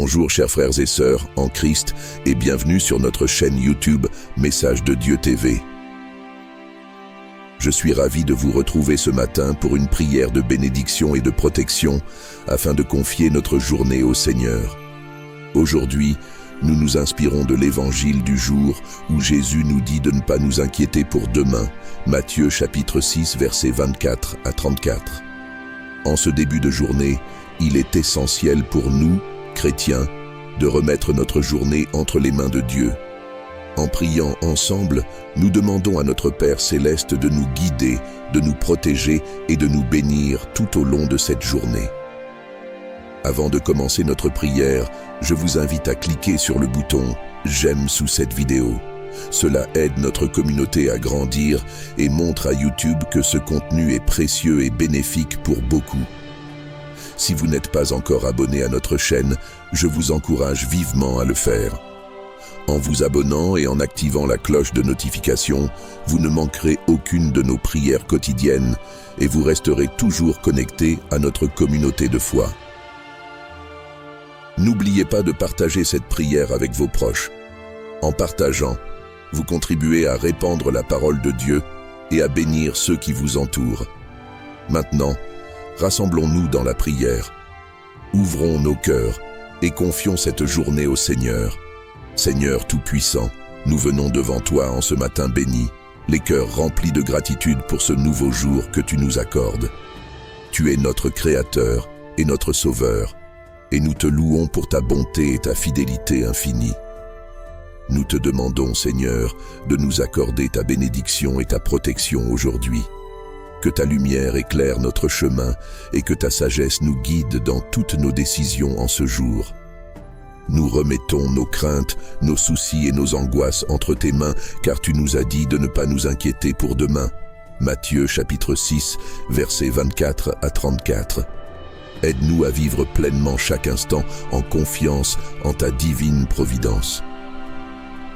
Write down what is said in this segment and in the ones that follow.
Bonjour chers frères et sœurs en Christ et bienvenue sur notre chaîne YouTube Message de Dieu TV. Je suis ravi de vous retrouver ce matin pour une prière de bénédiction et de protection afin de confier notre journée au Seigneur. Aujourd'hui, nous nous inspirons de l'évangile du jour où Jésus nous dit de ne pas nous inquiéter pour demain, Matthieu chapitre 6 versets 24 à 34. En ce début de journée, il est essentiel pour nous, chrétiens, de remettre notre journée entre les mains de Dieu. En priant ensemble, nous demandons à notre Père céleste de nous guider, de nous protéger et de nous bénir tout au long de cette journée. Avant de commencer notre prière, je vous invite à cliquer sur le bouton « J'aime » sous cette vidéo. Cela aide notre communauté à grandir et montre à YouTube que ce contenu est précieux et bénéfique pour beaucoup. Si vous n'êtes pas encore abonné à notre chaîne, je vous encourage vivement à le faire. En vous abonnant et en activant la cloche de notification, vous ne manquerez aucune de nos prières quotidiennes et vous resterez toujours connecté à notre communauté de foi. N'oubliez pas de partager cette prière avec vos proches. En partageant, vous contribuez à répandre la parole de Dieu et à bénir ceux qui vous entourent. Maintenant, rassemblons-nous dans la prière. Ouvrons nos cœurs et confions cette journée au Seigneur. Seigneur Tout-Puissant, nous venons devant toi en ce matin béni, les cœurs remplis de gratitude pour ce nouveau jour que tu nous accordes. Tu es notre Créateur et notre Sauveur, et nous te louons pour ta bonté et ta fidélité infinie. Nous te demandons, Seigneur, de nous accorder ta bénédiction et ta protection aujourd'hui. Que ta lumière éclaire notre chemin et que ta sagesse nous guide dans toutes nos décisions en ce jour. Nous remettons nos craintes, nos soucis et nos angoisses entre tes mains, car tu nous as dit de ne pas nous inquiéter pour demain. Matthieu chapitre 6, versets 24 à 34. Aide-nous à vivre pleinement chaque instant en confiance en ta divine providence.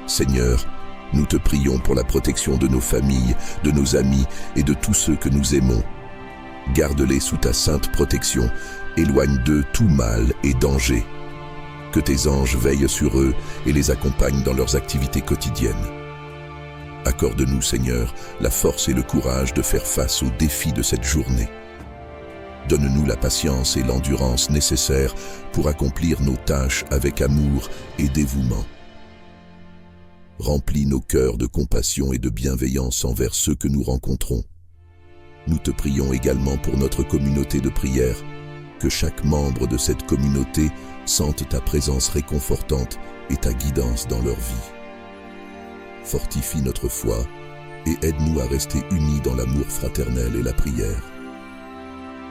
Seigneur, nous te prions pour la protection de nos familles, de nos amis et de tous ceux que nous aimons. Garde-les sous ta sainte protection, éloigne d'eux tout mal et danger. Que tes anges veillent sur eux et les accompagnent dans leurs activités quotidiennes. Accorde-nous, Seigneur, la force et le courage de faire face aux défis de cette journée. Donne-nous la patience et l'endurance nécessaires pour accomplir nos tâches avec amour et dévouement. Remplis nos cœurs de compassion et de bienveillance envers ceux que nous rencontrons. Nous te prions également pour notre communauté de prière, que chaque membre de cette communauté sente ta présence réconfortante et ta guidance dans leur vie. Fortifie notre foi et aide-nous à rester unis dans l'amour fraternel et la prière.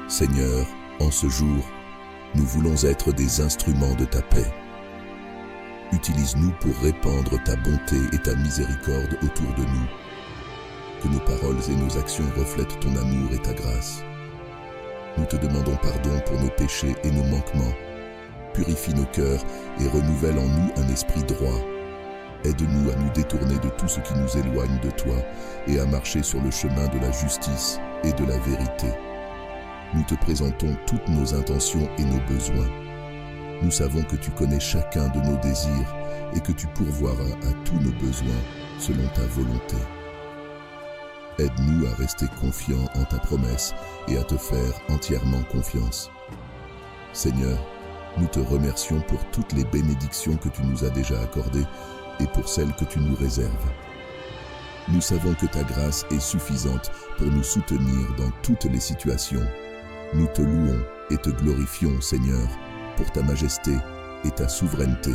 Seigneur, en ce jour, nous voulons être des instruments de ta paix. Utilise-nous pour répandre ta bonté et ta miséricorde autour de nous. Que nos paroles et nos actions reflètent ton amour et ta grâce. Nous te demandons pardon pour nos péchés et nos manquements. Purifie nos cœurs et renouvelle en nous un esprit droit. Aide-nous à nous détourner de tout ce qui nous éloigne de toi et à marcher sur le chemin de la justice et de la vérité. Nous te présentons toutes nos intentions et nos besoins. Nous savons que tu connais chacun de nos désirs et que tu pourvoiras à tous nos besoins selon ta volonté. Aide-nous à rester confiants en ta promesse et à te faire entièrement confiance. Seigneur, nous te remercions pour toutes les bénédictions que tu nous as déjà accordées et pour celles que tu nous réserves. Nous savons que ta grâce est suffisante pour nous soutenir dans toutes les situations. Nous te louons et te glorifions, Seigneur, pour ta majesté et ta souveraineté.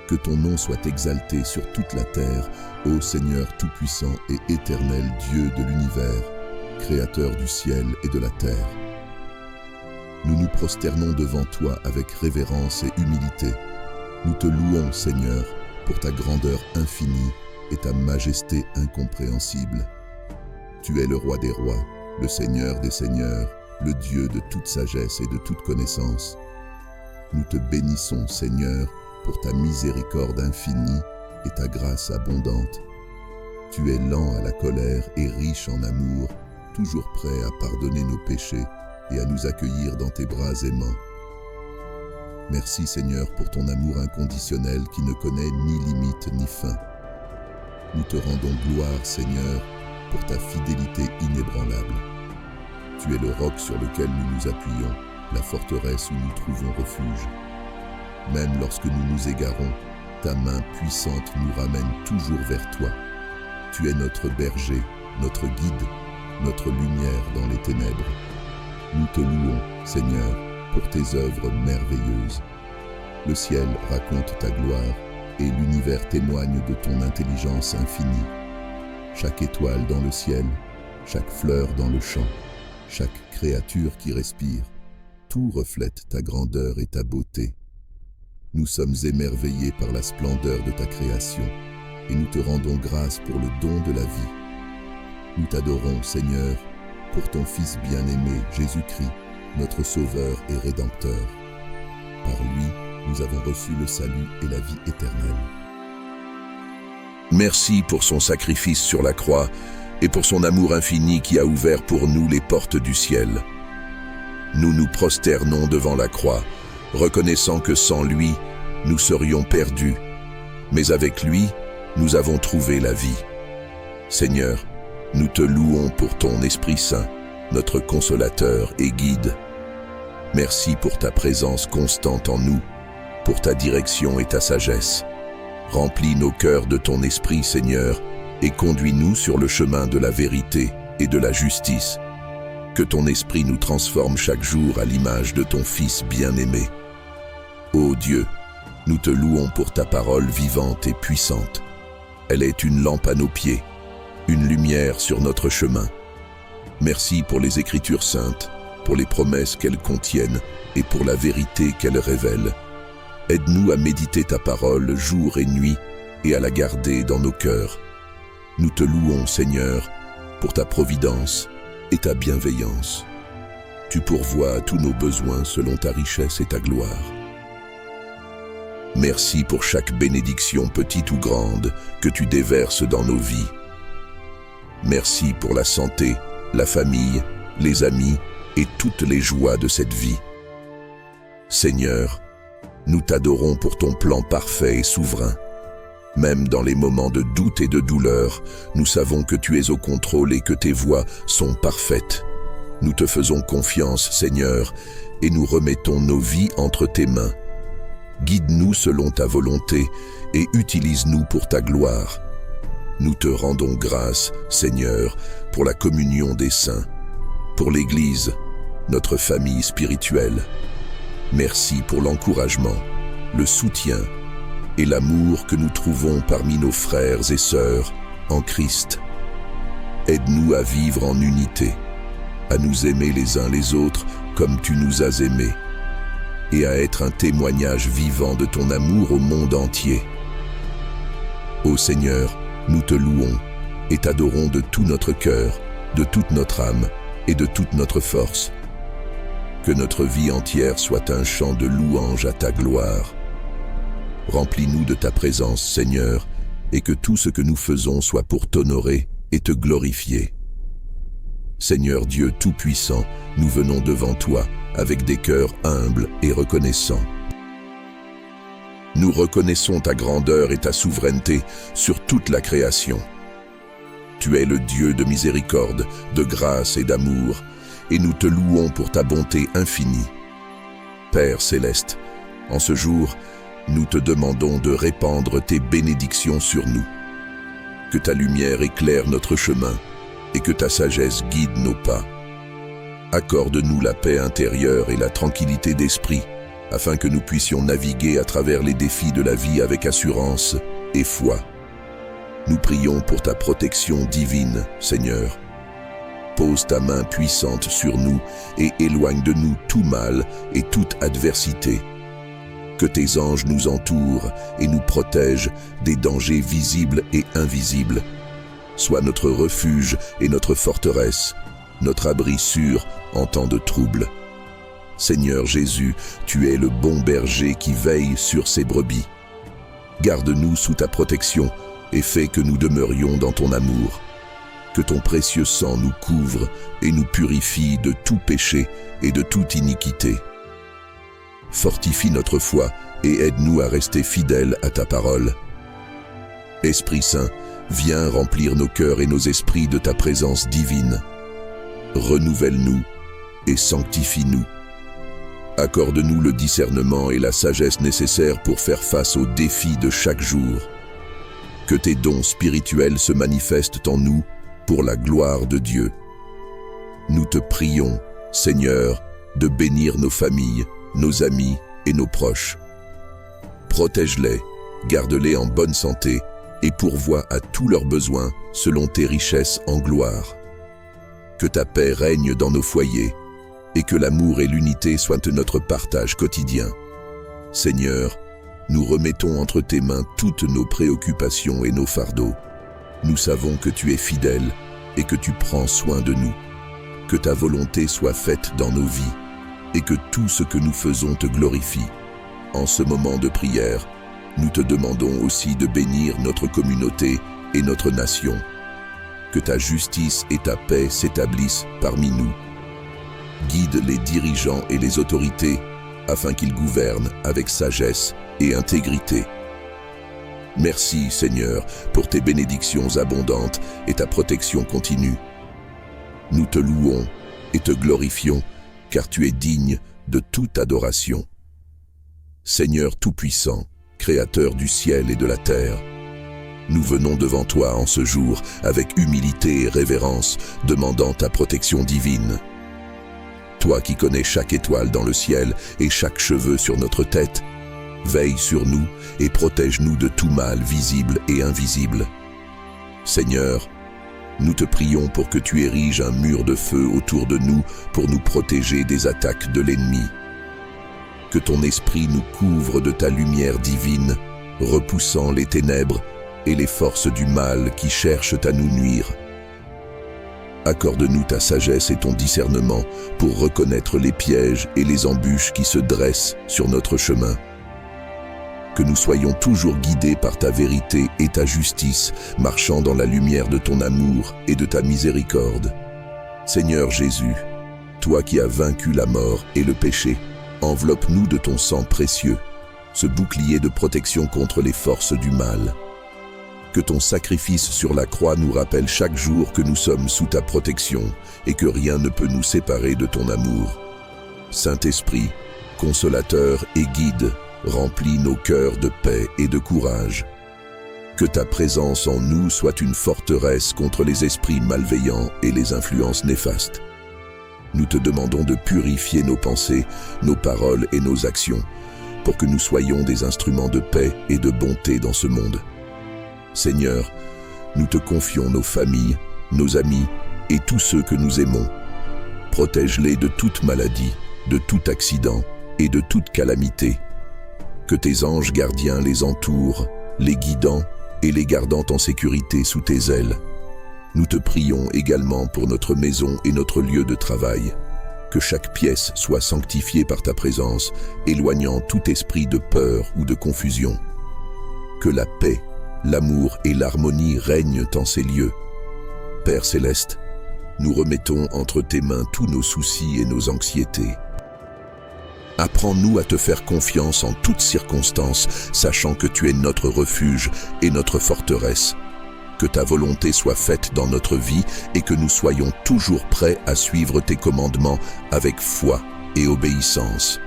Que ton nom soit exalté sur toute la terre, ô Seigneur tout-puissant et éternel Dieu de l'univers, Créateur du ciel et de la terre. Nous nous prosternons devant toi avec révérence et humilité. Nous te louons, Seigneur, pour ta grandeur infinie et ta majesté incompréhensible. Tu es le roi des rois, le Seigneur des seigneurs, le Dieu de toute sagesse et de toute connaissance. Nous te bénissons, Seigneur, pour ta miséricorde infinie et ta grâce abondante. Tu es lent à la colère et riche en amour, toujours prêt à pardonner nos péchés et à nous accueillir dans tes bras aimants. Merci Seigneur pour ton amour inconditionnel qui ne connaît ni limite ni fin. Nous te rendons gloire Seigneur pour ta fidélité inébranlable. Tu es le roc sur lequel nous nous appuyons, la forteresse où nous trouvons refuge. Même lorsque nous nous égarons, ta main puissante nous ramène toujours vers toi. Tu es notre berger, notre guide, notre lumière dans les ténèbres. Nous te louons, Seigneur, pour tes œuvres merveilleuses. Le ciel raconte ta gloire et l'univers témoigne de ton intelligence infinie. Chaque étoile dans le ciel, chaque fleur dans le champ, chaque créature qui respire, tout reflète ta grandeur et ta beauté. Nous sommes émerveillés par la splendeur de ta création et nous te rendons grâce pour le don de la vie. Nous t'adorons, Seigneur, pour ton Fils bien-aimé, Jésus-Christ, notre Sauveur et Rédempteur. Par lui, nous avons reçu le salut et la vie éternelle. Merci pour son sacrifice sur la croix et pour son amour infini qui a ouvert pour nous les portes du ciel. Nous nous prosternons devant la croix, reconnaissant que sans lui, nous serions perdus. Mais avec lui, nous avons trouvé la vie. Seigneur, nous te louons pour ton Esprit Saint, notre consolateur et guide. Merci pour ta présence constante en nous, pour ta direction et ta sagesse. Remplis nos cœurs de ton Esprit, Seigneur, et conduis-nous sur le chemin de la vérité et de la justice. Que ton Esprit nous transforme chaque jour à l'image de ton Fils bien-aimé. Ô Dieu, nous te louons pour ta parole vivante et puissante. Elle est une lampe à nos pieds, une lumière sur notre chemin. Merci pour les Écritures saintes, pour les promesses qu'elles contiennent et pour la vérité qu'elles révèlent. Aide-nous à méditer ta parole jour et nuit et à la garder dans nos cœurs. Nous te louons, Seigneur, pour ta providence et ta bienveillance. Tu pourvois à tous nos besoins selon ta richesse et ta gloire. Merci pour chaque bénédiction petite ou grande que tu déverses dans nos vies. Merci pour la santé, la famille, les amis et toutes les joies de cette vie. Seigneur, nous t'adorons pour ton plan parfait et souverain. Même dans les moments de doute et de douleur, nous savons que tu es au contrôle et que tes voies sont parfaites. Nous te faisons confiance, Seigneur, et nous remettons nos vies entre tes mains. Guide-nous selon ta volonté et utilise-nous pour ta gloire. Nous te rendons grâce, Seigneur, pour la communion des saints, pour l'Église, notre famille spirituelle. Merci pour l'encouragement, le soutien et l'amour que nous trouvons parmi nos frères et sœurs en Christ. Aide-nous à vivre en unité, à nous aimer les uns les autres comme tu nous as aimés, et à être un témoignage vivant de ton amour au monde entier. Ô Seigneur, nous te louons et t'adorons de tout notre cœur, de toute notre âme et de toute notre force. Que notre vie entière soit un chant de louange à ta gloire. Remplis-nous de ta présence, Seigneur, et que tout ce que nous faisons soit pour t'honorer et te glorifier. Seigneur Dieu Tout-Puissant, nous venons devant toi avec des cœurs humbles et reconnaissants. Nous reconnaissons ta grandeur et ta souveraineté sur toute la création. Tu es le Dieu de miséricorde, de grâce et d'amour, et nous te louons pour ta bonté infinie. Père céleste, en ce jour, nous te demandons de répandre tes bénédictions sur nous. Que ta lumière éclaire notre chemin et que ta sagesse guide nos pas. Accorde-nous la paix intérieure et la tranquillité d'esprit, afin que nous puissions naviguer à travers les défis de la vie avec assurance et foi. Nous prions pour ta protection divine, Seigneur. Pose ta main puissante sur nous et éloigne de nous tout mal et toute adversité. Que tes anges nous entourent et nous protègent des dangers visibles et invisibles. Sois notre refuge et notre forteresse, notre abri sûr en temps de trouble. Seigneur Jésus, tu es le bon berger qui veille sur ses brebis. Garde-nous sous ta protection et fais que nous demeurions dans ton amour. Que ton précieux sang nous couvre et nous purifie de tout péché et de toute iniquité. fortifie notre foi et aide-nous à rester fidèles à ta parole. Esprit Saint, viens remplir nos cœurs et nos esprits de ta présence divine. Renouvelle-nous et sanctifie-nous. Accorde-nous le discernement et la sagesse nécessaires pour faire face aux défis de chaque jour. Que tes dons spirituels se manifestent en nous pour la gloire de Dieu. Nous te prions, Seigneur, de bénir nos familles, nos amis et nos proches. Protège-les, garde-les en bonne santé et pourvois à tous leurs besoins selon tes richesses en gloire. Que ta paix règne dans nos foyers et que l'amour et l'unité soient notre partage quotidien. Seigneur, nous remettons entre tes mains toutes nos préoccupations et nos fardeaux. Nous savons que tu es fidèle et que tu prends soin de nous. Que ta volonté soit faite dans nos vies et que tout ce que nous faisons te glorifie. En ce moment de prière, nous te demandons aussi de bénir notre communauté et notre nation. Que ta justice et ta paix s'établissent parmi nous. Guide les dirigeants et les autorités afin qu'ils gouvernent avec sagesse et intégrité. Merci, Seigneur, pour tes bénédictions abondantes et ta protection continue. Nous te louons et te glorifions, car tu es digne de toute adoration. Seigneur Tout-Puissant, Créateur du ciel et de la terre, nous venons devant toi en ce jour avec humilité et révérence, demandant ta protection divine. Toi qui connais chaque étoile dans le ciel et chaque cheveu sur notre tête, veille sur nous et protège-nous de tout mal visible et invisible. Seigneur, nous te prions pour que tu ériges un mur de feu autour de nous pour nous protéger des attaques de l'ennemi. Que ton esprit nous couvre de ta lumière divine, repoussant les ténèbres et les forces du mal qui cherchent à nous nuire. Accorde-nous ta sagesse et ton discernement pour reconnaître les pièges et les embûches qui se dressent sur notre chemin. Que nous soyons toujours guidés par ta vérité et ta justice, marchant dans la lumière de ton amour et de ta miséricorde. Seigneur Jésus, toi qui as vaincu la mort et le péché, enveloppe-nous de ton sang précieux, ce bouclier de protection contre les forces du mal. Que ton sacrifice sur la croix nous rappelle chaque jour que nous sommes sous ta protection et que rien ne peut nous séparer de ton amour. Saint-Esprit, consolateur et guide, remplis nos cœurs de paix et de courage. Que ta présence en nous soit une forteresse contre les esprits malveillants et les influences néfastes. Nous te demandons de purifier nos pensées, nos paroles et nos actions, pour que nous soyons des instruments de paix et de bonté dans ce monde. Seigneur, nous te confions nos familles, nos amis et tous ceux que nous aimons. Protège-les de toute maladie, de tout accident et de toute calamité. Que tes anges gardiens les entourent, les guidant et les gardant en sécurité sous tes ailes. Nous te prions également pour notre maison et notre lieu de travail. Que chaque pièce soit sanctifiée par ta présence, éloignant tout esprit de peur ou de confusion. Que la paix, l'amour et l'harmonie règnent en ces lieux. Père céleste, nous remettons entre tes mains tous nos soucis et nos anxiétés. Apprends-nous à te faire confiance en toutes circonstances, sachant que tu es notre refuge et notre forteresse. Que ta volonté soit faite dans notre vie et que nous soyons toujours prêts à suivre tes commandements avec foi et obéissance.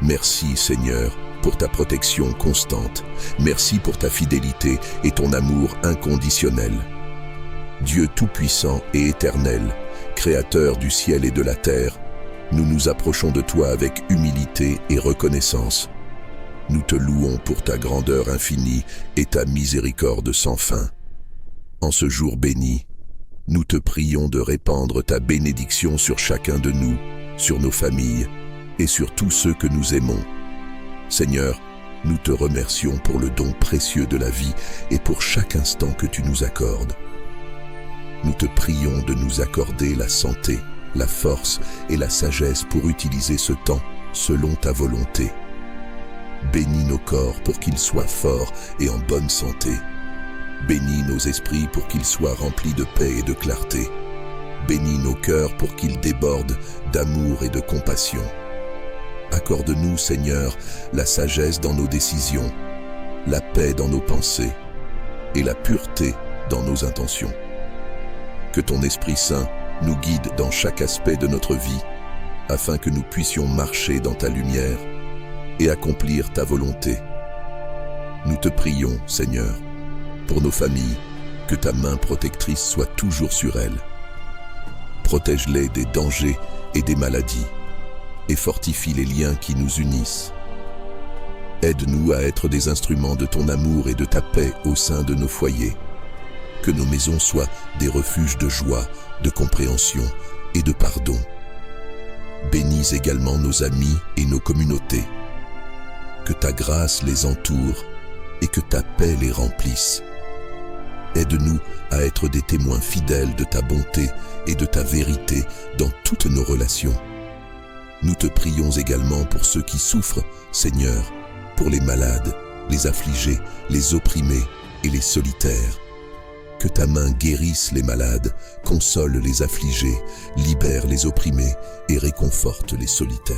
Merci Seigneur pour ta protection constante. Merci pour ta fidélité et ton amour inconditionnel. Dieu tout-puissant et éternel, Créateur du ciel et de la terre, nous nous approchons de toi avec humilité et reconnaissance. Nous te louons pour ta grandeur infinie et ta miséricorde sans fin. En ce jour béni, nous te prions de répandre ta bénédiction sur chacun de nous, sur nos familles et sur tous ceux que nous aimons. Seigneur, nous te remercions pour le don précieux de la vie et pour chaque instant que tu nous accordes. Nous te prions de nous accorder la santé, la force et la sagesse pour utiliser ce temps selon ta volonté. Bénis nos corps pour qu'ils soient forts et en bonne santé. Bénis nos esprits pour qu'ils soient remplis de paix et de clarté. Bénis nos cœurs pour qu'ils débordent d'amour et de compassion. Accorde-nous, Seigneur, la sagesse dans nos décisions, la paix dans nos pensées et la pureté dans nos intentions. Que ton Esprit Saint nous guide dans chaque aspect de notre vie, afin que nous puissions marcher dans ta lumière et accomplir ta volonté. Nous te prions, Seigneur, pour nos familles, que ta main protectrice soit toujours sur elles. Protège-les des dangers et des maladies, et fortifie les liens qui nous unissent. Aide-nous à être des instruments de ton amour et de ta paix au sein de nos foyers. Que nos maisons soient des refuges de joie, de compréhension et de pardon. Bénis également nos amis et nos communautés. Que ta grâce les entoure et que ta paix les remplisse. Aide-nous à être des témoins fidèles de ta bonté et de ta vérité dans toutes nos relations. Nous te prions également pour ceux qui souffrent, Seigneur, pour les malades, les affligés, les opprimés et les solitaires. Que ta main guérisse les malades, console les affligés, libère les opprimés et réconforte les solitaires.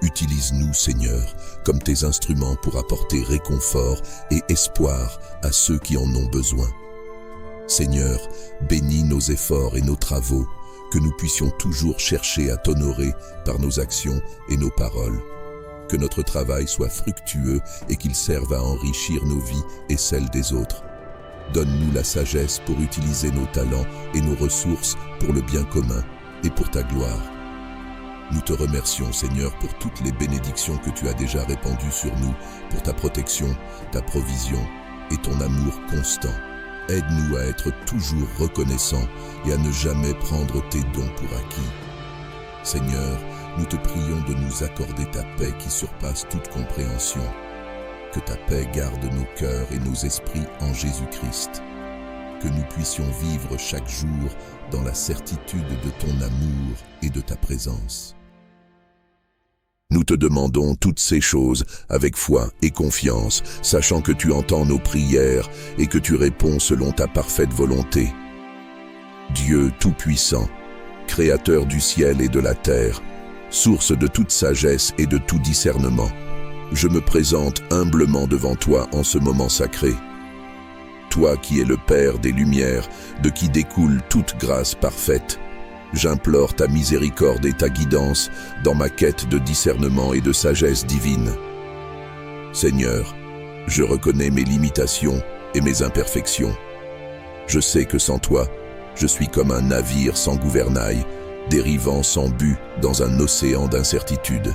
Utilise-nous, Seigneur, comme tes instruments pour apporter réconfort et espoir à ceux qui en ont besoin. Seigneur, bénis nos efforts et nos travaux, que nous puissions toujours chercher à t'honorer par nos actions et nos paroles. Que notre travail soit fructueux et qu'il serve à enrichir nos vies et celles des autres. Donne-nous la sagesse pour utiliser nos talents et nos ressources pour le bien commun et pour ta gloire. Nous te remercions, Seigneur, pour toutes les bénédictions que tu as déjà répandues sur nous, pour ta protection, ta provision et ton amour constant. Aide-nous à être toujours reconnaissants et à ne jamais prendre tes dons pour acquis. Seigneur, nous te prions de nous accorder ta paix qui surpasse toute compréhension. Que ta paix garde nos cœurs et nos esprits en Jésus-Christ. Que nous puissions vivre chaque jour dans la certitude de ton amour et de ta présence. Nous te demandons toutes ces choses avec foi et confiance, sachant que tu entends nos prières et que tu réponds selon ta parfaite volonté. Dieu Tout-Puissant, Créateur du ciel et de la terre, source de toute sagesse et de tout discernement, je me présente humblement devant toi en ce moment sacré. Toi qui es le Père des Lumières, de qui découle toute grâce parfaite, j'implore ta miséricorde et ta guidance dans ma quête de discernement et de sagesse divine. Seigneur, je reconnais mes limitations et mes imperfections. Je sais que sans toi, je suis comme un navire sans gouvernail, dérivant sans but dans un océan d'incertitude.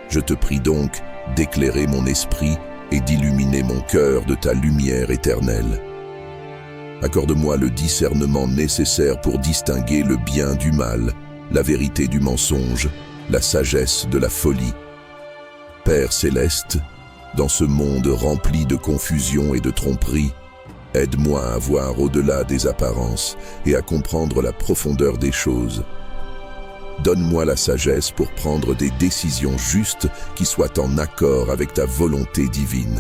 Je te prie donc d'éclairer mon esprit et d'illuminer mon cœur de ta lumière éternelle. Accorde-moi le discernement nécessaire pour distinguer le bien du mal, la vérité du mensonge, la sagesse de la folie. Père céleste, dans ce monde rempli de confusion et de tromperie, aide-moi à voir au-delà des apparences et à comprendre la profondeur des choses. Donne-moi la sagesse pour prendre des décisions justes qui soient en accord avec ta volonté divine.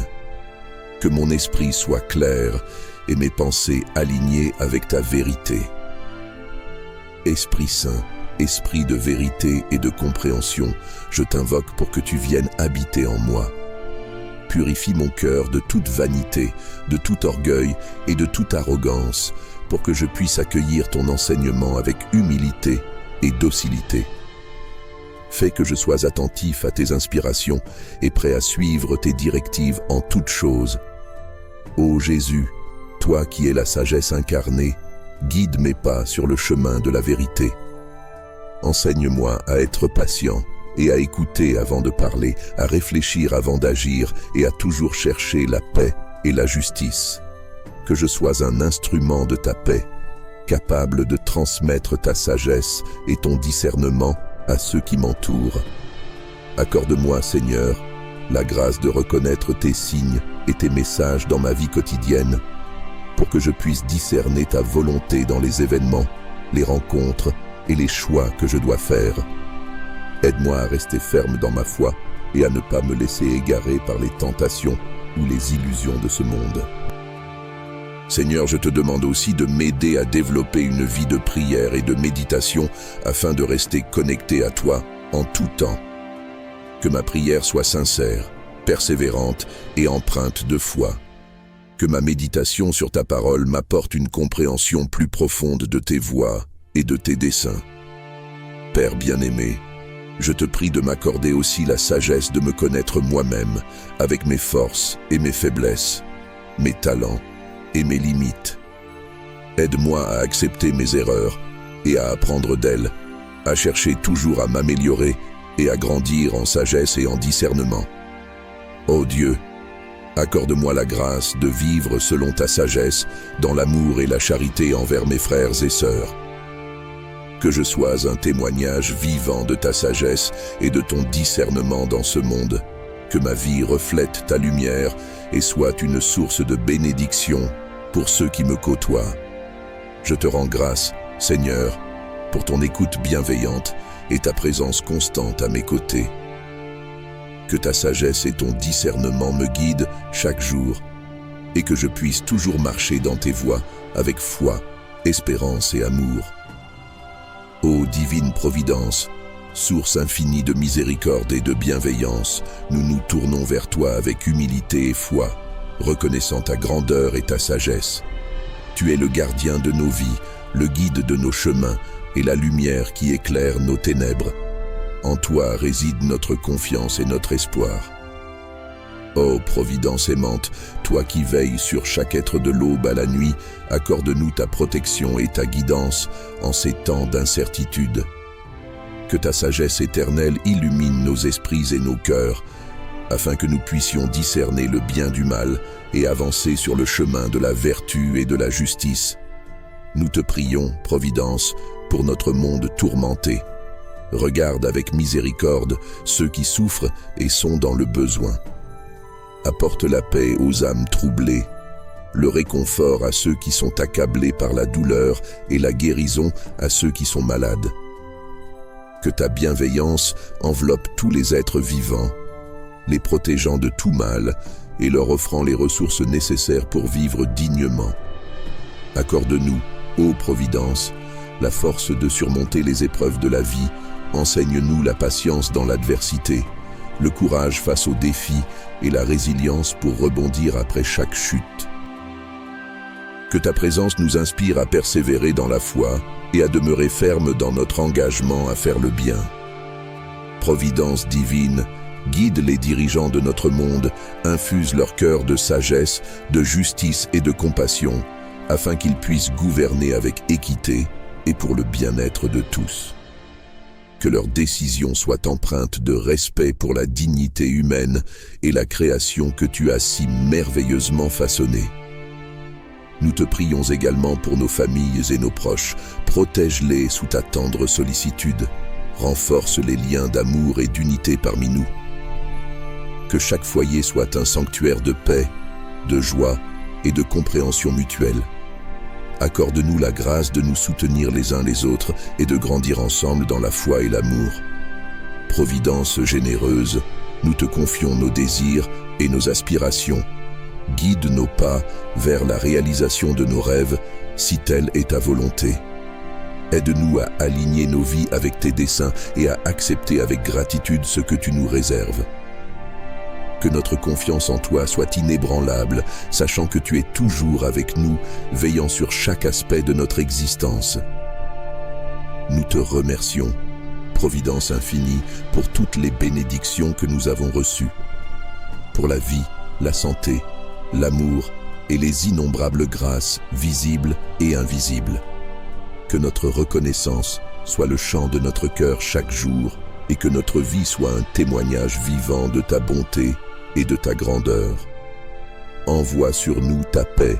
Que mon esprit soit clair et mes pensées alignées avec ta vérité. Esprit Saint, Esprit de vérité et de compréhension, je t'invoque pour que tu viennes habiter en moi. Purifie mon cœur de toute vanité, de tout orgueil et de toute arrogance, pour que je puisse accueillir ton enseignement avec humilité et docilité. Fais que je sois attentif à tes inspirations et prêt à suivre tes directives en toutes choses. Ô Jésus, toi qui es la sagesse incarnée, guide mes pas sur le chemin de la vérité. Enseigne-moi à être patient et à écouter avant de parler, à réfléchir avant d'agir et à toujours chercher la paix et la justice. Que je sois un instrument de ta paix, capable de transmettre ta sagesse et ton discernement à ceux qui m'entourent. Accorde-moi, Seigneur, la grâce de reconnaître tes signes et tes messages dans ma vie quotidienne, pour que je puisse discerner ta volonté dans les événements, les rencontres et les choix que je dois faire. Aide-moi à rester ferme dans ma foi et à ne pas me laisser égarer par les tentations ou les illusions de ce monde. Seigneur, je te demande aussi de m'aider à développer une vie de prière et de méditation afin de rester connecté à toi en tout temps Que ma prière soit sincère, persévérante et empreinte de foi. Que ma méditation sur ta parole m'apporte une compréhension plus profonde de tes voies et de tes desseins. Père bien-aimé, je te prie de m'accorder aussi la sagesse de me connaître moi-même, avec mes forces et mes faiblesses, mes talents et mes limites. Aide-moi à accepter mes erreurs et à apprendre d'elles, à chercher toujours à m'améliorer et à grandir en sagesse et en discernement. Ô Dieu, accorde-moi la grâce de vivre selon ta sagesse, dans l'amour et la charité envers mes frères et sœurs. Que je sois un témoignage vivant de ta sagesse et de ton discernement dans ce monde. Que ma vie reflète ta lumière et soit une source de bénédiction pour ceux qui me côtoient. Je te rends grâce, Seigneur, pour ton écoute bienveillante et ta présence constante à mes côtés. Que ta sagesse et ton discernement me guident chaque jour et que je puisse toujours marcher dans tes voies avec foi, espérance et amour. Ô divine Providence, source infinie de miséricorde et de bienveillance, nous nous tournons vers toi avec humilité et foi, reconnaissant ta grandeur et ta sagesse. Tu es le gardien de nos vies, le guide de nos chemins et la lumière qui éclaire nos ténèbres. En toi réside notre confiance et notre espoir. Ô Providence aimante, toi qui veilles sur chaque être de l'aube à la nuit, accorde-nous ta protection et ta guidance en ces temps d'incertitude. Que ta sagesse éternelle illumine nos esprits et nos cœurs, afin que nous puissions discerner le bien du mal et avancer sur le chemin de la vertu et de la justice. Nous te prions, Providence, pour notre monde tourmenté. Regarde avec miséricorde ceux qui souffrent et sont dans le besoin. Apporte la paix aux âmes troublées, le réconfort à ceux qui sont accablés par la douleur et la guérison à ceux qui sont malades. Que ta bienveillance enveloppe tous les êtres vivants, les protégeant de tout mal et leur offrant les ressources nécessaires pour vivre dignement. Accorde-nous, ô Providence, la force de surmonter les épreuves de la vie. Enseigne-nous la patience dans l'adversité, le courage face aux défis et la résilience pour rebondir après chaque chute. Que ta présence nous inspire à persévérer dans la foi et à demeurer ferme dans notre engagement à faire le bien. Providence divine, guide les dirigeants de notre monde, infuse leur cœur de sagesse, de justice et de compassion, afin qu'ils puissent gouverner avec équité et pour le bien-être de tous. Que leurs décisions soient empreintes de respect pour la dignité humaine et la création que tu as si merveilleusement façonnée. Nous te prions également pour nos familles et nos proches. Protège-les sous ta tendre sollicitude. Renforce les liens d'amour et d'unité parmi nous. Que chaque foyer soit un sanctuaire de paix, de joie et de compréhension mutuelle. Accorde-nous la grâce de nous soutenir les uns les autres et de grandir ensemble dans la foi et l'amour. Providence généreuse, nous te confions nos désirs et nos aspirations. Guide nos pas vers la réalisation de nos rêves, si telle est ta volonté. Aide-nous à aligner nos vies avec tes desseins et à accepter avec gratitude ce que tu nous réserves. Que notre confiance en toi soit inébranlable, sachant que tu es toujours avec nous, veillant sur chaque aspect de notre existence. Nous te remercions, Providence infinie, pour toutes les bénédictions que nous avons reçues, pour la vie, la santé, l'amour et les innombrables grâces visibles et invisibles. Que notre reconnaissance soit le chant de notre cœur chaque jour et que notre vie soit un témoignage vivant de ta bonté et de ta grandeur. Envoie sur nous ta paix,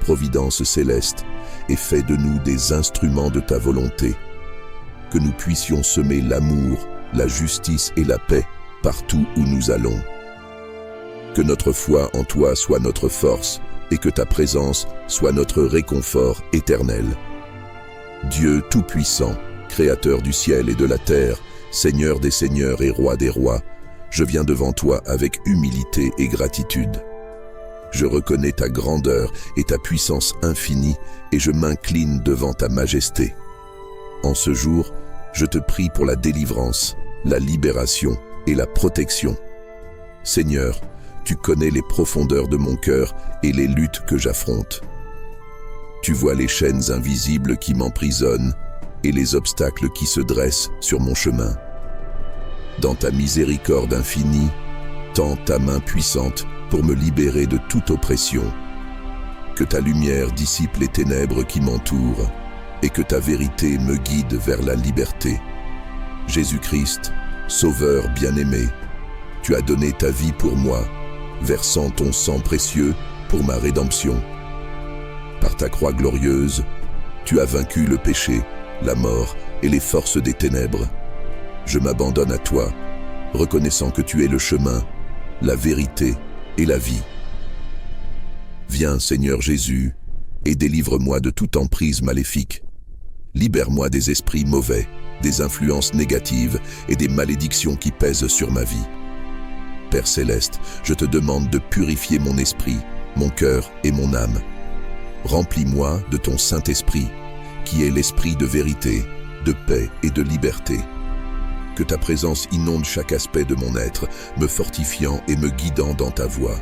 Providence céleste, et fais de nous des instruments de ta volonté. Que nous puissions semer l'amour, la justice et la paix partout où nous allons. Que notre foi en toi soit notre force et que ta présence soit notre réconfort éternel. Dieu Tout-Puissant, Créateur du ciel et de la terre, Seigneur des seigneurs et Roi des rois, je viens devant toi avec humilité et gratitude. Je reconnais ta grandeur et ta puissance infinie et je m'incline devant ta majesté. En ce jour, je te prie pour la délivrance, la libération et la protection. Seigneur, tu connais les profondeurs de mon cœur et les luttes que j'affronte. Tu vois les chaînes invisibles qui m'emprisonnent et les obstacles qui se dressent sur mon chemin. Dans ta miséricorde infinie, tends ta main puissante pour me libérer de toute oppression. Que ta lumière dissipe les ténèbres qui m'entourent et que ta vérité me guide vers la liberté. Jésus-Christ, Sauveur bien-aimé, tu as donné ta vie pour moi, versant ton sang précieux pour ma rédemption. Par ta croix glorieuse, tu as vaincu le péché, la mort et les forces des ténèbres. Je m'abandonne à toi, reconnaissant que tu es le chemin, la vérité et la vie. Viens, Seigneur Jésus, et délivre-moi de toute emprise maléfique. Libère-moi des esprits mauvais, des influences négatives et des malédictions qui pèsent sur ma vie. Père Céleste, je te demande de purifier mon esprit, mon cœur et mon âme. Remplis-moi de ton Saint-Esprit, qui est l'esprit de vérité, de paix et de liberté. Que ta présence inonde chaque aspect de mon être, me fortifiant et me guidant dans ta voie.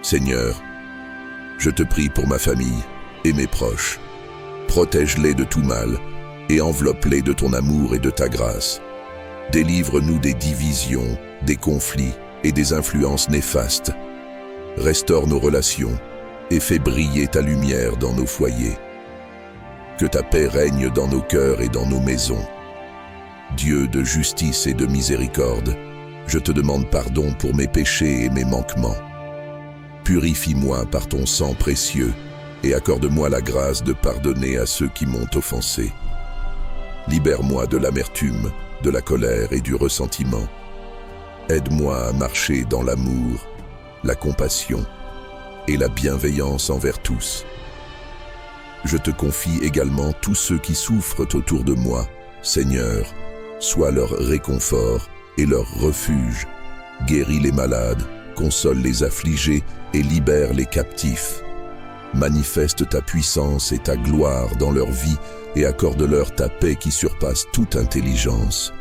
Seigneur, je te prie pour ma famille et mes proches. Protège-les de tout mal et enveloppe-les de ton amour et de ta grâce. Délivre-nous des divisions, des conflits et des influences néfastes. Restaure nos relations et fais briller ta lumière dans nos foyers. Que ta paix règne dans nos cœurs et dans nos maisons. Dieu de justice et de miséricorde, je te demande pardon pour mes péchés et mes manquements. Purifie-moi par ton sang précieux et accorde-moi la grâce de pardonner à ceux qui m'ont offensé. Libère-moi de l'amertume, de la colère et du ressentiment. Aide-moi à marcher dans l'amour, la compassion et la bienveillance envers tous. Je te confie également tous ceux qui souffrent autour de moi. Seigneur, sois leur réconfort et leur refuge. Guéris les malades, console les affligés et libère les captifs. Manifeste ta puissance et ta gloire dans leur vie et accorde-leur ta paix qui surpasse toute intelligence.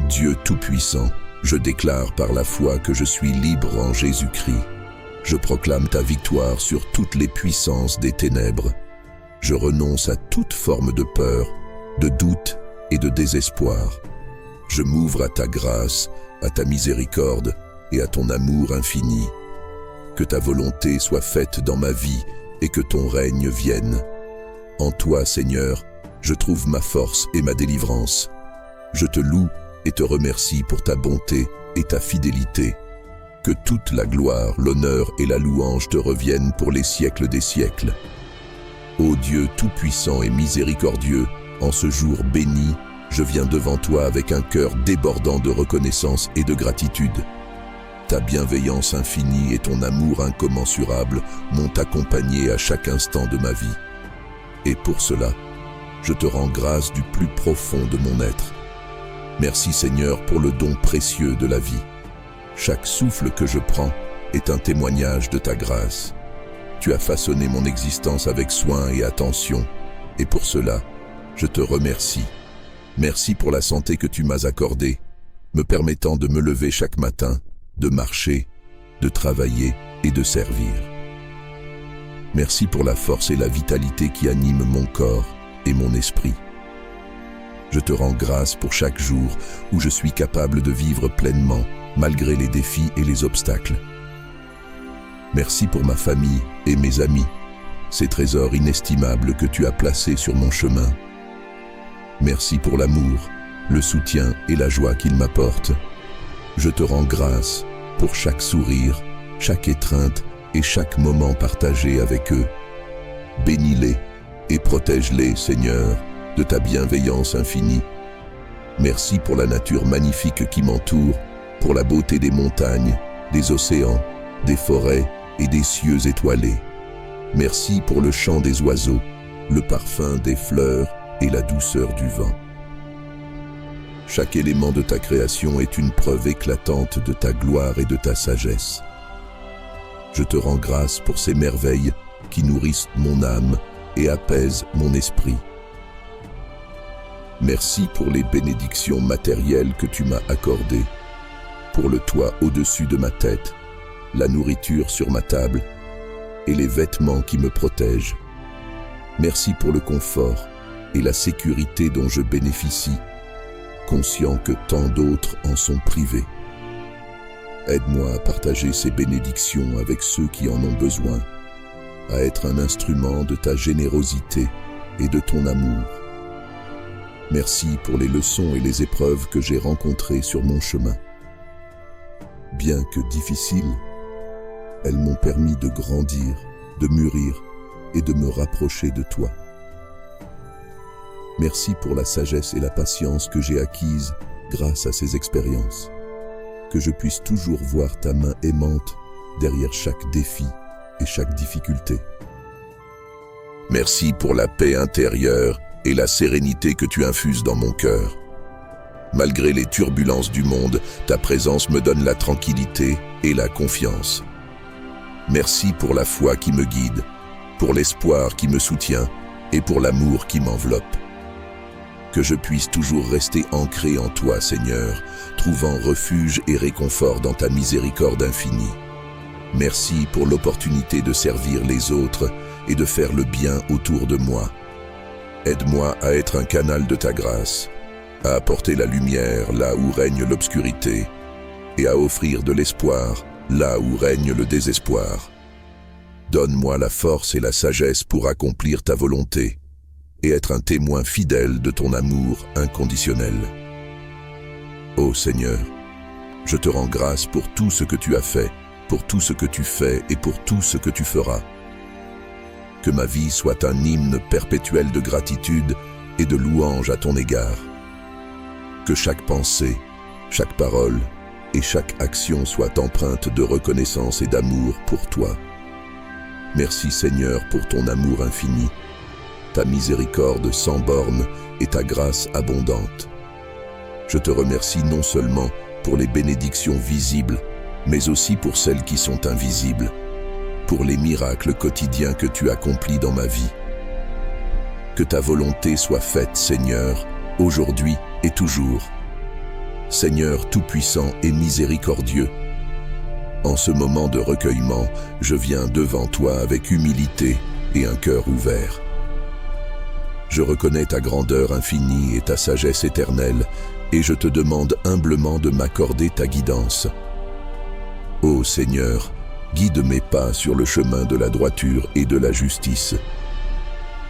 Dieu Tout-Puissant, je déclare par la foi que je suis libre en Jésus-Christ. Je proclame ta victoire sur toutes les puissances des ténèbres. Je renonce à toute forme de peur, de doute et de désespoir. Je m'ouvre à ta grâce, à ta miséricorde et à ton amour infini. Que ta volonté soit faite dans ma vie et que ton règne vienne. En toi, Seigneur, je trouve ma force et ma délivrance. Je te loue et te remercie pour ta bonté et ta fidélité. Que toute la gloire, l'honneur et la louange te reviennent pour les siècles des siècles. Ô Dieu tout-puissant et miséricordieux, en ce jour béni, je viens devant toi avec un cœur débordant de reconnaissance et de gratitude. Ta bienveillance infinie et ton amour incommensurable m'ont accompagné à chaque instant de ma vie. Et pour cela, je te rends grâce du plus profond de mon être. Merci Seigneur pour le don précieux de la vie. Chaque souffle que je prends est un témoignage de ta grâce. Tu as façonné mon existence avec soin et attention, et pour cela, je te remercie. Merci pour la santé que tu m'as accordée, me permettant de me lever chaque matin, de marcher, de travailler et de servir. Merci pour la force et la vitalité qui animent mon corps et mon esprit. Je te rends grâce pour chaque jour où je suis capable de vivre pleinement, malgré les défis et les obstacles. Merci pour ma famille et mes amis, ces trésors inestimables que tu as placés sur mon chemin. Merci pour l'amour, le soutien et la joie qu'ils m'apportent. Je te rends grâce pour chaque sourire, chaque étreinte et chaque moment partagé avec eux. Bénis-les et protège-les, Seigneur, de ta bienveillance infinie. Merci pour la nature magnifique qui m'entoure, pour la beauté des montagnes, des océans, des forêts et des cieux étoilés. Merci pour le chant des oiseaux, le parfum des fleurs et la douceur du vent. Chaque élément de ta création est une preuve éclatante de ta gloire et de ta sagesse. Je te rends grâce pour ces merveilles qui nourrissent mon âme et apaisent mon esprit. Merci pour les bénédictions matérielles que tu m'as accordées, pour le toit au-dessus de ma tête, la nourriture sur ma table et les vêtements qui me protègent. Merci pour le confort et la sécurité dont je bénéficie, conscient que tant d'autres en sont privés. Aide-moi à partager ces bénédictions avec ceux qui en ont besoin, à être un instrument de ta générosité et de ton amour. Merci pour les leçons et les épreuves que j'ai rencontrées sur mon chemin. Bien que difficiles, elles m'ont permis de grandir, de mûrir et de me rapprocher de toi. Merci pour la sagesse et la patience que j'ai acquises grâce à ces expériences. Que je puisse toujours voir ta main aimante derrière chaque défi et chaque difficulté. Merci pour la paix intérieure et la sérénité que tu infuses dans mon cœur. Malgré les turbulences du monde, ta présence me donne la tranquillité et la confiance. Merci pour la foi qui me guide, pour l'espoir qui me soutient et pour l'amour qui m'enveloppe. Que je puisse toujours rester ancré en toi, Seigneur, trouvant refuge et réconfort dans ta miséricorde infinie. Merci pour l'opportunité de servir les autres et de faire le bien autour de moi. Aide-moi à être un canal de ta grâce, à apporter la lumière là où règne l'obscurité et à offrir de l'espoir là où règne le désespoir. Donne-moi la force et la sagesse pour accomplir ta volonté et être un témoin fidèle de ton amour inconditionnel. Ô Seigneur, je te rends grâce pour tout ce que tu as fait, pour tout ce que tu fais et pour tout ce que tu feras. Que ma vie soit un hymne perpétuel de gratitude et de louange à ton égard. Que chaque pensée, chaque parole et chaque action soit empreinte de reconnaissance et d'amour pour toi. Merci Seigneur pour ton amour infini, ta miséricorde sans bornes et ta grâce abondante. Je te remercie non seulement pour les bénédictions visibles, mais aussi pour celles qui sont invisibles, pour les miracles quotidiens que tu accomplis dans ma vie. Que ta volonté soit faite, Seigneur, aujourd'hui et toujours. Seigneur tout-puissant et miséricordieux, en ce moment de recueillement, je viens devant toi avec humilité et un cœur ouvert. Je reconnais ta grandeur infinie et ta sagesse éternelle, et je te demande humblement de m'accorder ta guidance. Ô Seigneur, guide mes pas sur le chemin de la droiture et de la justice.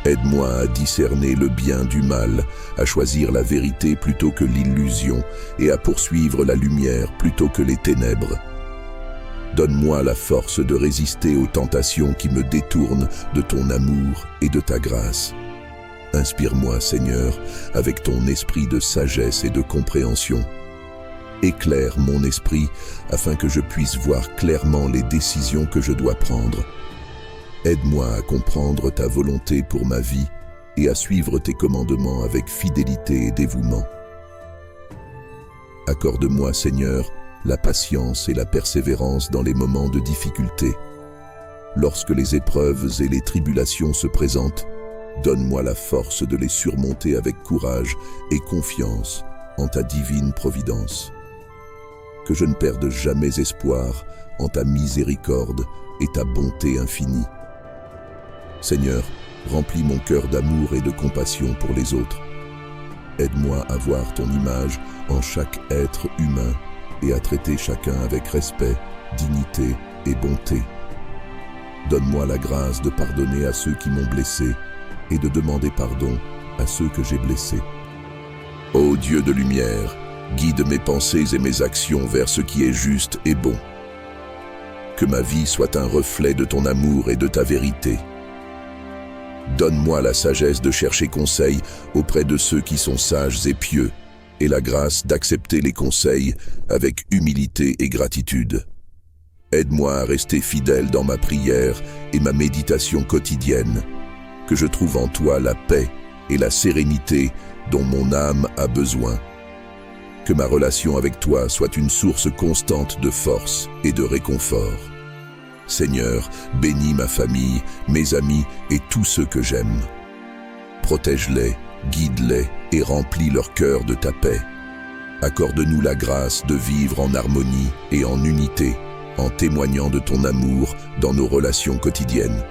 Aide-moi à discerner le bien du mal, à choisir la vérité plutôt que l'illusion, et à poursuivre la lumière plutôt que les ténèbres. Donne-moi la force de résister aux tentations qui me détournent de ton amour et de ta grâce. Inspire-moi, Seigneur, avec ton esprit de sagesse et de compréhension. Éclaire mon esprit afin que je puisse voir clairement les décisions que je dois prendre. Aide-moi à comprendre ta volonté pour ma vie et à suivre tes commandements avec fidélité et dévouement. Accorde-moi, Seigneur, la patience et la persévérance dans les moments de difficulté. Lorsque les épreuves et les tribulations se présentent, donne-moi la force de les surmonter avec courage et confiance en ta divine providence. Que je ne perde jamais espoir en ta miséricorde et ta bonté infinie. Seigneur, remplis mon cœur d'amour et de compassion pour les autres. Aide-moi à voir ton image en chaque être humain et à traiter chacun avec respect, dignité et bonté. Donne-moi la grâce de pardonner à ceux qui m'ont blessé et de demander pardon à ceux que j'ai blessés. Ô Dieu de lumière, guide mes pensées et mes actions vers ce qui est juste et bon. Que ma vie soit un reflet de ton amour et de ta vérité. Donne-moi la sagesse de chercher conseil auprès de ceux qui sont sages et pieux, et la grâce d'accepter les conseils avec humilité et gratitude. Aide-moi à rester fidèle dans ma prière et ma méditation quotidienne, que je trouve en toi la paix et la sérénité dont mon âme a besoin. Que ma relation avec toi soit une source constante de force et de réconfort. Seigneur, bénis ma famille, mes amis et tous ceux que j'aime. Protège-les, Guide-les et remplis leur cœur de ta paix. Accorde-nous la grâce de vivre en harmonie et en unité, en témoignant de ton amour dans nos relations quotidiennes.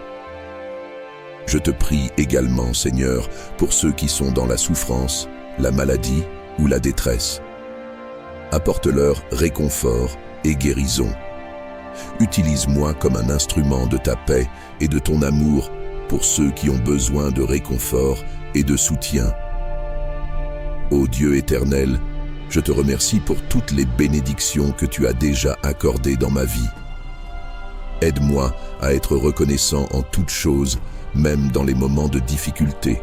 Je te prie également, Seigneur, pour ceux qui sont dans la souffrance, la maladie ou la détresse. Apporte-leur réconfort et guérison. Utilise-moi comme un instrument de ta paix et de ton amour pour ceux qui ont besoin de réconfort et de soutien. Ô Dieu éternel, je te remercie pour toutes les bénédictions que tu as déjà accordées dans ma vie. Aide-moi à être reconnaissant en toutes choses, même dans les moments de difficulté.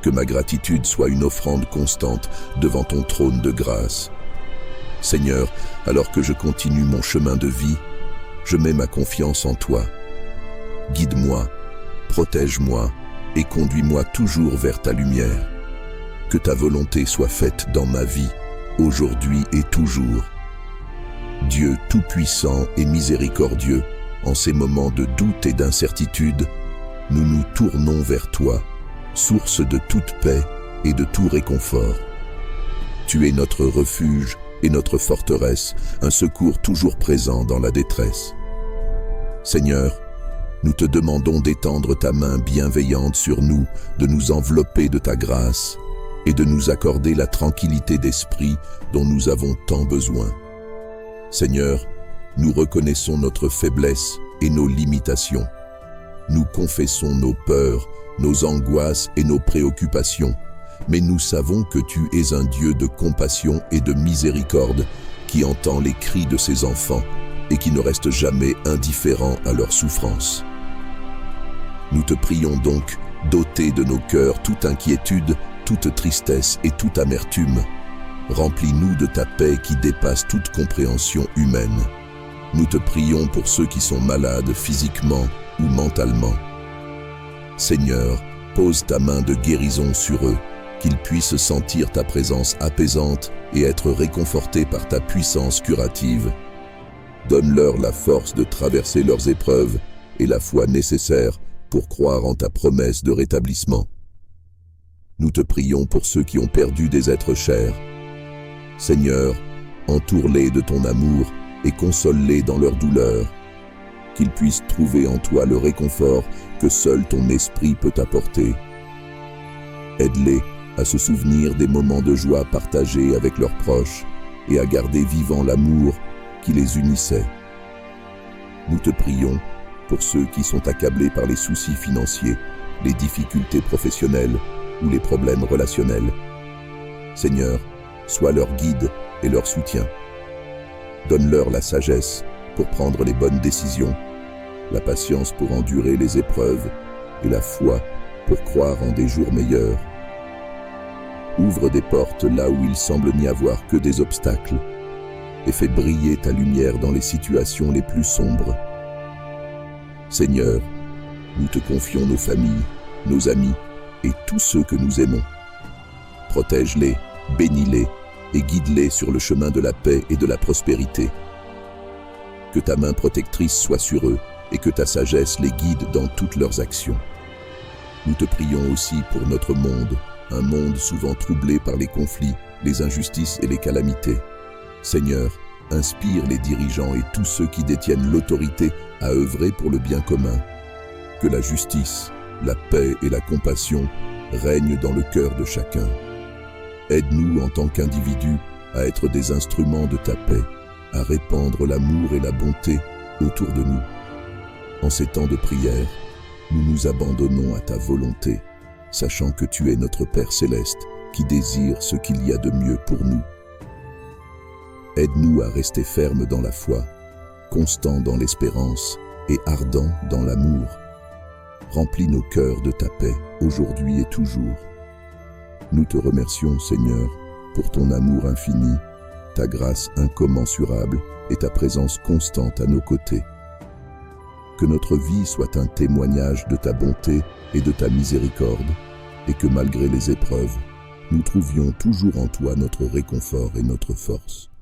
Que ma gratitude soit une offrande constante devant ton trône de grâce. Seigneur, alors que je continue mon chemin de vie, je mets ma confiance en toi. Guide-moi, protège-moi et conduis-moi toujours vers ta lumière. Que ta volonté soit faite dans ma vie, aujourd'hui et toujours. Dieu tout-puissant et miséricordieux, en ces moments de doute et d'incertitude, nous nous tournons vers toi, source de toute paix et de tout réconfort. Tu es notre refuge et notre forteresse, un secours toujours présent dans la détresse. Seigneur, nous te demandons d'étendre ta main bienveillante sur nous, de nous envelopper de ta grâce et de nous accorder la tranquillité d'esprit dont nous avons tant besoin. Seigneur, nous reconnaissons notre faiblesse et nos limitations. Nous confessons nos peurs, nos angoisses et nos préoccupations, mais nous savons que tu es un Dieu de compassion et de miséricorde qui entend les cris de ses enfants et qui ne reste jamais indifférent à leur souffrance. Nous te prions donc, doté de nos cœurs toute inquiétude, toute tristesse et toute amertume. Remplis-nous de ta paix qui dépasse toute compréhension humaine. Nous te prions pour ceux qui sont malades physiquement ou mentalement. Seigneur, pose ta main de guérison sur eux, qu'ils puissent sentir ta présence apaisante et être réconfortés par ta puissance curative. Donne-leur la force de traverser leurs épreuves et la foi nécessaire pour croire en ta promesse de rétablissement. Nous te prions pour ceux qui ont perdu des êtres chers. Seigneur, entoure-les de ton amour et console-les dans leur douleur, qu'ils puissent trouver en toi le réconfort que seul ton esprit peut apporter. Aide-les à se souvenir des moments de joie partagés avec leurs proches et à garder vivant l'amour qui les unissait. Nous te prions pour ceux qui sont accablés par les soucis financiers, les difficultés professionnelles ou les problèmes relationnels. Seigneur, sois leur guide et leur soutien. Donne-leur la sagesse pour prendre les bonnes décisions, la patience pour endurer les épreuves et la foi pour croire en des jours meilleurs. Ouvre des portes là où il semble n'y avoir que des obstacles et fais briller ta lumière dans les situations les plus sombres. Seigneur, nous te confions nos familles, nos amis et tous ceux que nous aimons. Protège-les, bénis-les et guide-les sur le chemin de la paix et de la prospérité. Que ta main protectrice soit sur eux et que ta sagesse les guide dans toutes leurs actions. Nous te prions aussi pour notre monde, un monde souvent troublé par les conflits, les injustices et les calamités. Seigneur, inspire les dirigeants et tous ceux qui détiennent l'autorité à œuvrer pour le bien commun. Que la justice, la paix et la compassion règnent dans le cœur de chacun. Aide-nous en tant qu'individus à être des instruments de ta paix, à répandre l'amour et la bonté autour de nous. En ces temps de prière, nous nous abandonnons à ta volonté, sachant que tu es notre Père céleste qui désire ce qu'il y a de mieux pour nous. Aide-nous à rester fermes dans la foi, constants dans l'espérance et ardents dans l'amour. Remplis nos cœurs de ta paix, aujourd'hui et toujours. Nous te remercions, Seigneur, pour ton amour infini, ta grâce incommensurable et ta présence constante à nos côtés. Que notre vie soit un témoignage de ta bonté et de ta miséricorde, et que malgré les épreuves, nous trouvions toujours en toi notre réconfort et notre force.